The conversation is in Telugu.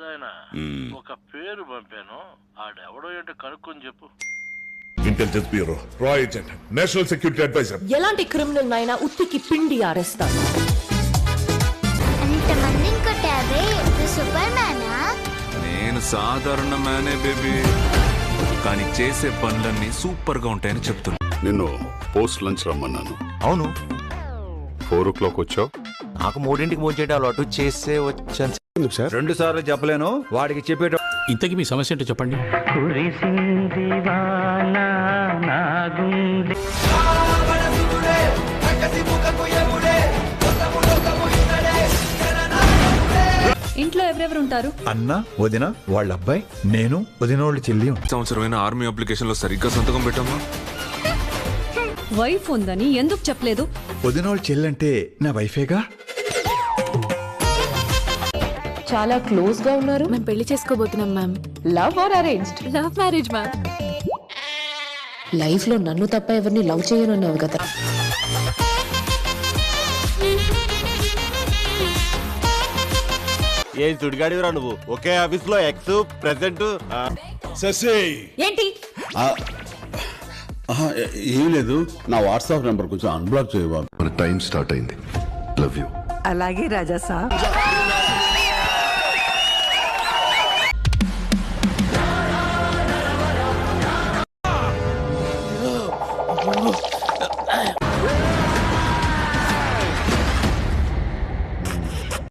పెద్దాయన ఒక పేరు పంపాను, ఆడెవడో ఏంటో కనుక్కొని చెప్పు. ఇంటెలిజెన్స్ బ్యూరో, రా ఏజెంట్, నేషనల్ సెక్యూరిటీ అడ్వైజర్. ఎలాంటి క్రిమినల్ నైనా ఉత్తికి పిండి ఆరేస్తాను. అంతమందిని కొట్టావే, సూపర్ మ్యానా? నేను సాధారణ మ్యానే బేబీ, కానీ చేసే పనులన్నీ సూపర్ గా ఉంటాయని చెప్తున్నా. నిన్ను పోస్ట్ లంచ్ రమ్మన్నాను. అవును, 4 o'clock వచ్చావు. నాకు 3ంటికి భోంచేయడం అలవాటు, చేసే వచ్చాను. 2 సార్లు చెప్పలేను, వాడికి చెప్పేట. ఇంతకీ మీ సమస్య ఏంటో చెప్పండి. ఇంట్లో ఎవరెవరు ఉంటారు? అన్న, వదిన, వాళ్ళ అబ్బాయి, నేను, వదినోళ్ళ చెల్లి. సంవత్సరమైన ఆర్మీ అప్లికేషన్ లో సరిగ్గా సంతకం పెట్టామా? వైఫ్ ఉందని ఎందుకు చెప్పలేదు? వదినోళ్ళ చెల్లంటే నా వైఫేగా. చాలా క్లోజ్ గా ఉన్నారు. మేము పెళ్లి చేసుకోబోతున్నాం ma'am. Love or arranged? Love marriage ma'am. Life లో నన్ను తప్ప ఎవరిని లవ్ చేయనన్నావు కదా. ఏం చుడిగాడివరా నువ్వు? ఒకే ఆఫీస్ లో ఎక్స్ ప్రెసిడెంట్. ఏంటి? ఏం లేదు, నా వాట్సాప్ నెంబర్ కొంచెం అన్బ్లాక్ చేయవా? మన టైం స్టార్ట్ అయింది. Love you. అలాగే రాజా సాబ్.